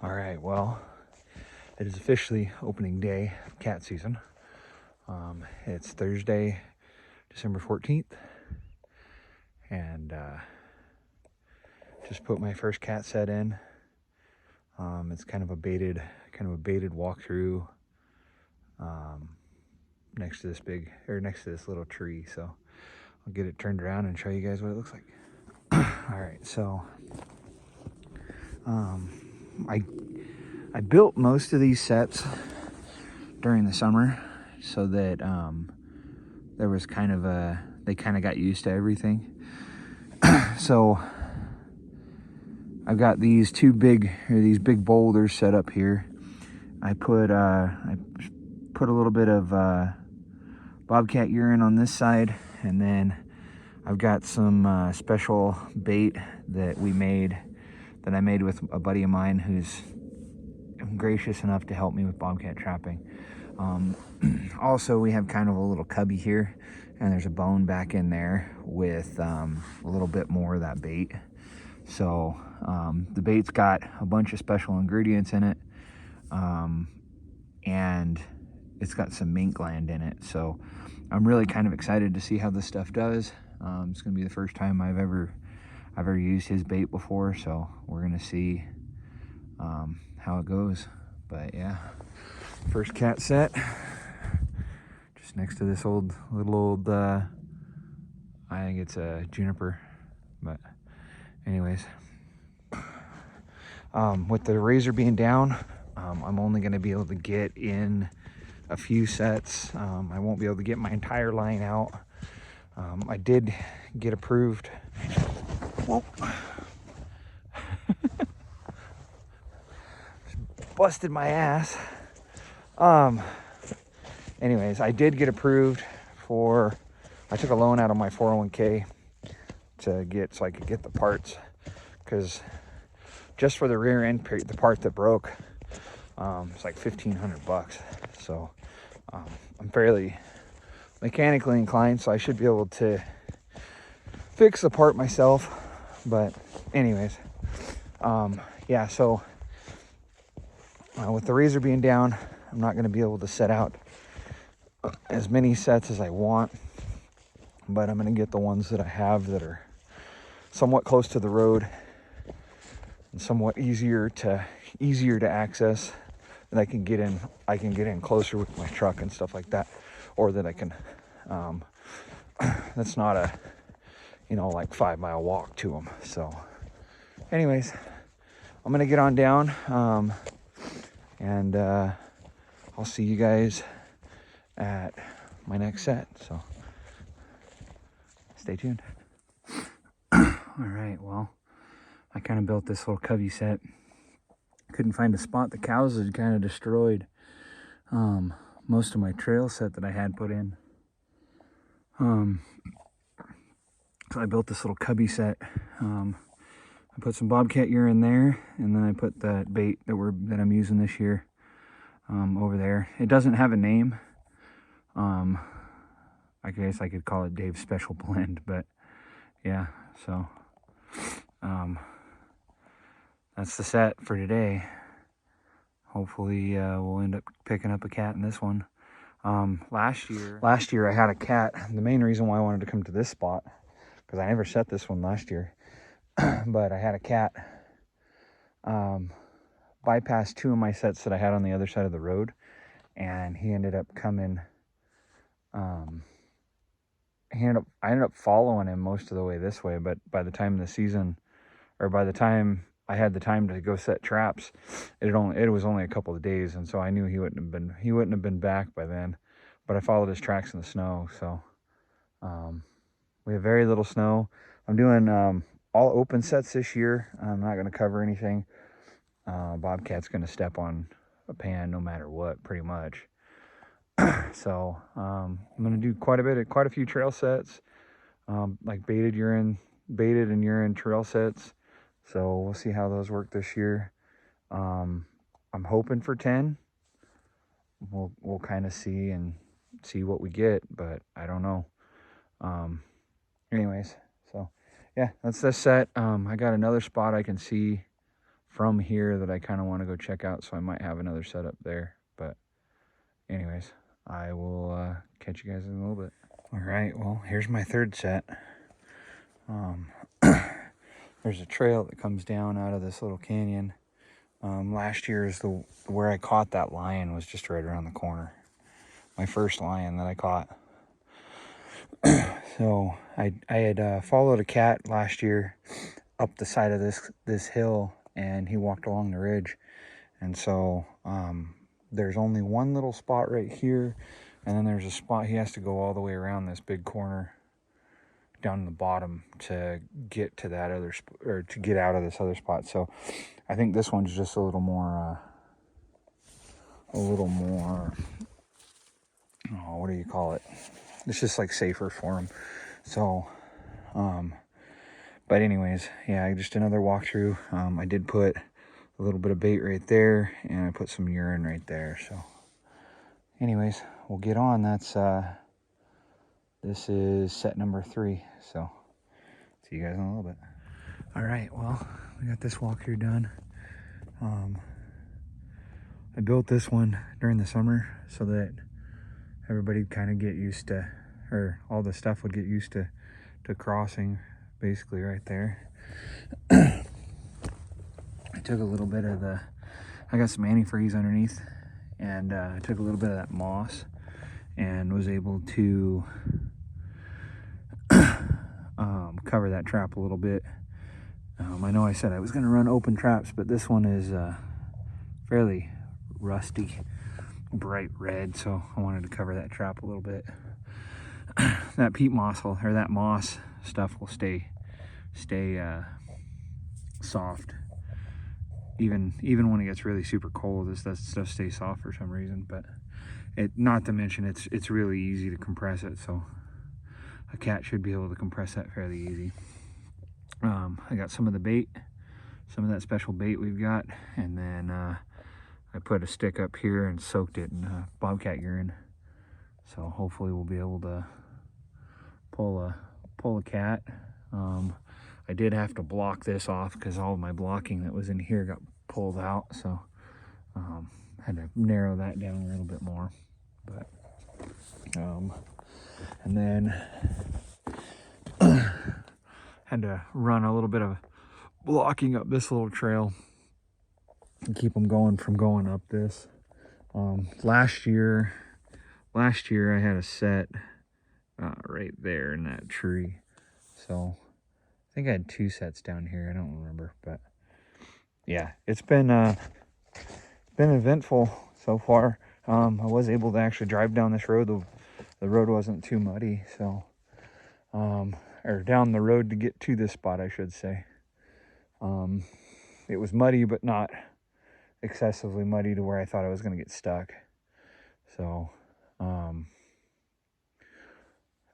All right, well, it is officially opening day of cat season. It's Thursday, December 14th, and just put my first cat set in. It's kind of a baited walkthrough next to this little tree. So I'll get it turned around and show you guys what it looks like. All right, so I built most of these sets during the summer so that there was they kind of got used to everything. So I've got these these big boulders set up here. I put a little bit of bobcat urine on this side, and then I've got some special bait that I made with a buddy of mine who's gracious enough to help me with bobcat trapping. Also, we have kind of a little cubby here, and there's a bone back in there with a little bit more of that bait. So the bait's got a bunch of special ingredients in it, and it's got some mink gland in it. So I'm really kind of excited to see how this stuff does. It's gonna be the first time I've ever used his bait before, so we're gonna see how it goes. But yeah, first cat set, just next to this little old I think it's a juniper, but anyways, with the razor being down, I'm only going to be able to get in a few sets. I won't be able to get my entire line out. I did get approved. Whoa. Busted my ass. Anyways, I did get approved I took a loan out of my 401k so I could get the parts, because just for the rear end, the part that broke, it's like $1,500. So I'm fairly mechanically inclined, so I should be able to fix the part myself. But anyways, yeah, so with the razor being down, I'm not going to be able to set out as many sets as I want, but I'm going to get the ones that I have that are somewhat close to the road and somewhat easier to access, that I can get in closer with my truck and stuff like that, or that I can that's not a like 5-mile walk to them. So anyways, I'm gonna get on down, and I'll see you guys at my next set, so stay tuned. All right, well, I kind of built this little cubby set. Couldn't find a spot. The cows had kind of destroyed most of my trail set that I had put in. So I built this little cubby set. I put some bobcat urine there, and then I put that bait that I'm using this year over there. It doesn't have a name. I guess I could call it Dave's Special Blend, but yeah, so that's the set for today. Hopefully we'll end up picking up a cat in this one. Last year I had a cat. The main reason why I wanted to come to this spot, because I never set this one last year, but I had a cat bypass 2 of my sets that I had on the other side of the road, and he ended up coming. I ended up following him most of the way this way, but by the time I had the time to go set traps, it was only a couple of days, and so I knew he wouldn't have been back by then. But I followed his tracks in the snow, so we have very little snow. I'm doing all open sets this year. I'm not going to cover anything. Bobcat's going to step on a pan no matter what, pretty much. So I'm going to do quite a few trail sets, like baited and urine trail sets. So we'll see how those work this year. I'm hoping for 10. We'll kind of see what we get, but I don't know. Anyways, so yeah, that's this set. I got another spot I can see from here that I kind of want to go check out, so I might have another setup there. But anyways, I will catch you guys in a little bit. All right, well, here's my third set. There's a trail that comes down out of this little canyon. Last year's where I caught that lion was just right around the corner. My first lion that I caught. So I had followed a cat last year up the side of this hill, and he walked along the ridge. And so there's only one little spot right here, and then there's a spot he has to go all the way around this big corner down the bottom to get to that other or to get out of this other spot. So I think this one's just a little more oh, what do you call it? It's just like safer for him. So but anyways, yeah, just another walkthrough. I did put a little bit of bait right there, and I put some urine right there. So anyways, we'll get on. This is set number 3. So see you guys in a little bit. All right, well, we got this walkthrough done. I built this one during the summer so that everybody kind of get used to, or all the stuff would get used to crossing basically right there. I took a little bit of I got some antifreeze underneath, and I took a little bit of that moss and was able to cover that trap a little bit. I know I said I was going to run open traps, but this one is fairly rusty, bright red, so I wanted to cover that trap a little bit. That peat moss or that moss stuff will stay soft even when it gets really super cold. That stuff stays soft for some reason. But not to mention it's really easy to compress it, so a cat should be able to compress that fairly easy. I got some of the bait, some of that special bait we've got, and then I put a stick up here and soaked it in bobcat urine. So hopefully we'll be able to pull a cat. I did have to block this off because all of my blocking that was in here got pulled out, so had to narrow that down a little bit more. But and then had to run a little bit of blocking up this little trail and keep them going from going up this. Last year I had a set right there in that tree, so I think I had 2 sets down here. I don't remember, but yeah, it's been eventful so far. I was able to actually drive down this road. The road wasn't too muddy, so or down the road to get to this spot, I should say. It was muddy, but not excessively muddy to where I thought I was going to get stuck. So I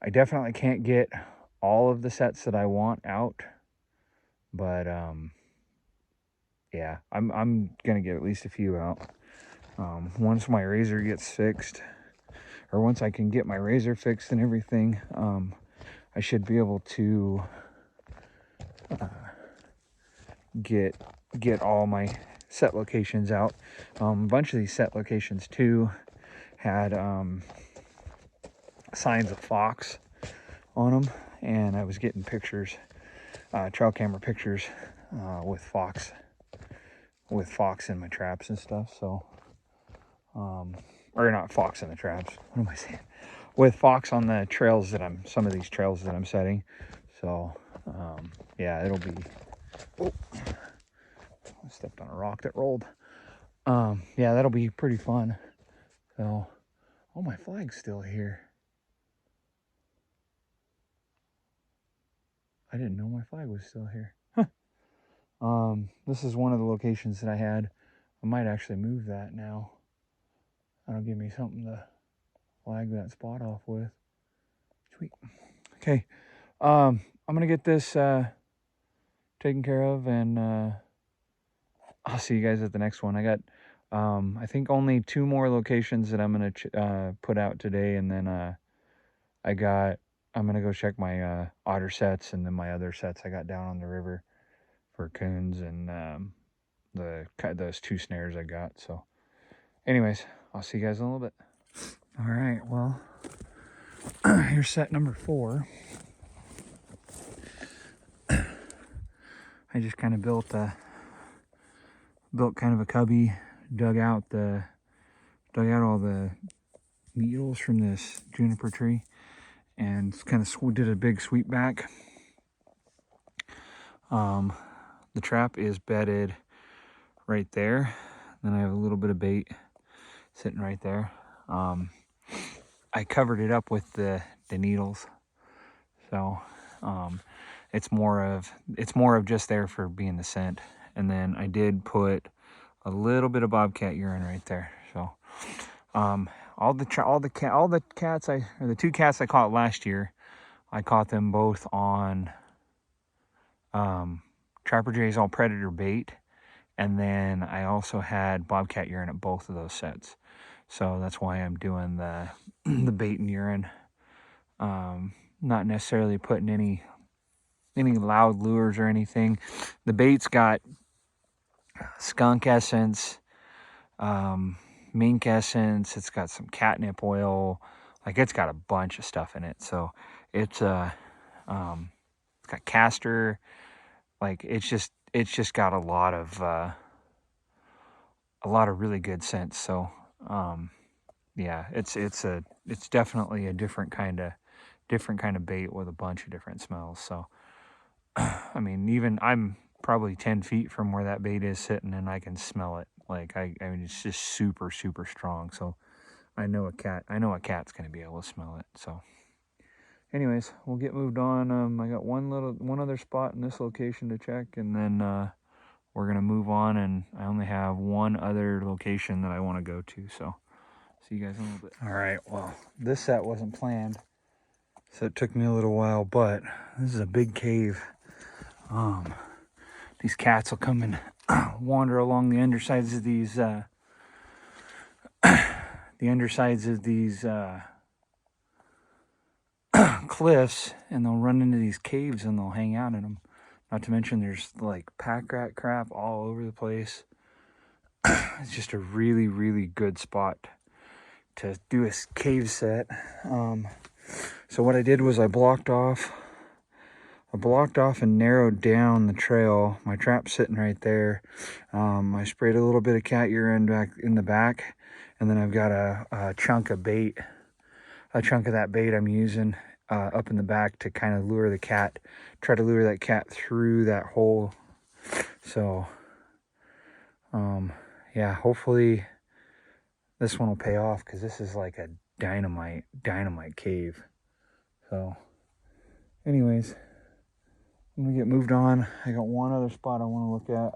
definitely can't get all of the sets that I want out, but yeah, I'm gonna get at least a few out. Once my razor gets fixed, or once I can get my razor fixed and everything, I should be able to get all my set locations out. A bunch of these set locations too had signs of fox on them, and I was getting pictures, trail camera pictures, with fox in my traps and stuff. So or not fox in the traps, what am I saying, with fox on the trails some of these trails that I'm setting. So yeah, it'll be, oh, I stepped on a rock that rolled. Yeah, that'll be pretty fun. So, oh, my flag's still here. I didn't know my flag was still here. Huh. This is one of the locations that I had. I might actually move that now. That'll give me something to flag that spot off with. Sweet. Okay. I'm gonna get this taken care of, and I'll see you guys at the next one. I got I think only 2 more locations that I'm gonna put out today, and then I'm gonna go check my otter sets, and then my other sets I got down on the river for coons and those 2 snares I got. So anyways, I'll see you guys in a little bit. All right, well, here's set number 4. I just kind of built kind of a cubby, dug out all the needles from this juniper tree, and kind of did a big sweep back. The trap is bedded right there. Then I have a little bit of bait sitting right there. I covered it up with the needles, so it's more of just there for being the scent. And then I did put a little bit of bobcat urine right there. So the 2 cats I caught last year, I caught them both on Trapper J's All Predator bait, and then I also had bobcat urine at both of those sets. So that's why I'm doing the the bait and urine. Not necessarily putting any loud lures or anything. The bait's got skunk essence, mink essence. It's got some catnip oil. Like, it's got a bunch of stuff in it. So it's got castor. Like, it's just got a lot of really good scents. So yeah, it's definitely a different kind of bait with a bunch of different smells. So I mean, even I'm probably 10 feet from where that bait is sitting, and I can smell it. Like, I mean, it's just super, super strong. So I know a cat's going to be able to smell it. So anyways, we'll get moved on. I got one other spot in this location to check, and then we're going to move on, and I only have one other location that I want to go to. So see you guys in a little bit. All right, well, this set wasn't planned, so it took me a little while, but this is a big cave. These cats will come and wander along the undersides of these cliffs, and they'll run into these caves and they'll hang out in them. Not to mention there's like pack rat crap all over the place. It's just a really, really good spot to do a cave set. So what I did was I blocked off and narrowed down the trail. My trap's sitting right there. I sprayed a little bit of cat urine back in the back, and then I've got a chunk of bait. A chunk of that bait I'm using up in the back to kind of try to lure that cat through that hole. So yeah, hopefully this one will pay off, because this is like a dynamite cave. So anyways, I'm gonna get moved on. I got one other spot I want to look at,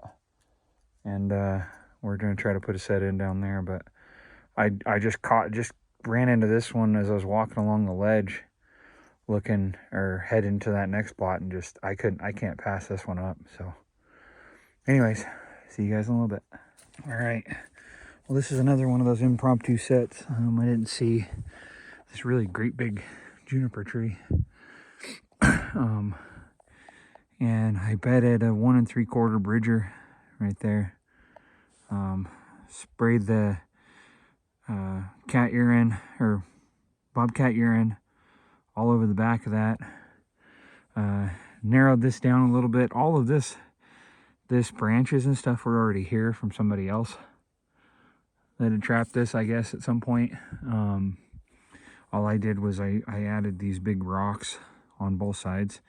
and we're gonna try to put a set in down there. But I just ran into this one as I was walking along the ledge, heading to that next spot, and I can't pass this one up. So anyways, see you guys in a little bit. All right, well, this is another one of those impromptu sets. I didn't see this really great big juniper tree. And I bedded a 1 3/4 bridger right there. Sprayed the cat urine or bobcat urine all over the back of that. Narrowed this down a little bit. All of this branches and stuff were already here from somebody else that had trapped this, I guess, at some point. All I did was I added these big rocks on both sides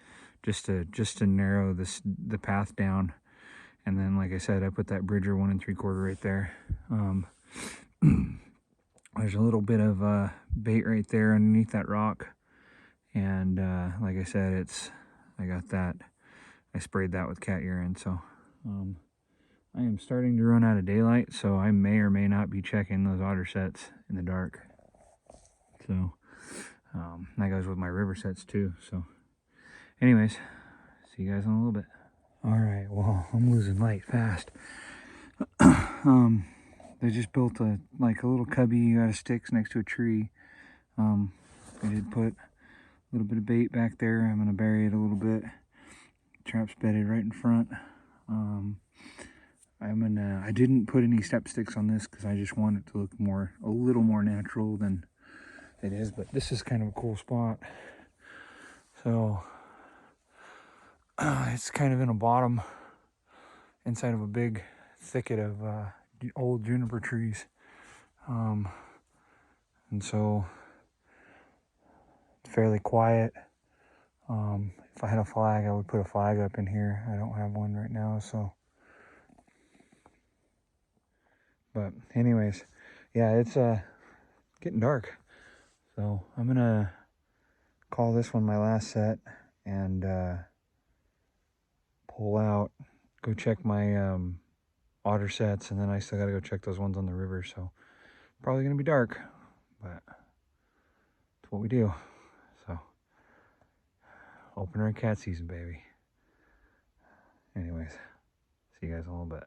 just to narrow the path down. And then, like I said, I put that bridger 1 3/4 right there. There's a little bit of bait right there underneath that rock, and like I said, I sprayed that with cat urine. So I am starting to run out of daylight, so I may or may not be checking those otter sets in the dark. So that goes with my river sets too. So anyways, see you guys in a little bit. All right, well, I'm losing light fast. They just built a little cubby out of sticks next to a tree. I did put a little bit of bait back there. I'm gonna bury it a little bit. Trap's bedded right in front. I didn't put any step sticks on this because I just want it to look a little more natural than it is, but this is kind of a cool spot. So it's kind of in a bottom inside of a big thicket of old juniper trees. And so it's fairly quiet. If I had a flag, I would put a flag up in here. I don't have one right now, so. But anyways, yeah, it's getting dark. So I'm gonna call this one my last set and pull out, go check my otter sets, and then I still gotta go check those ones on the river. So probably gonna be dark, but it's what we do. So opener and cat season, baby. Anyways, see you guys in a little bit.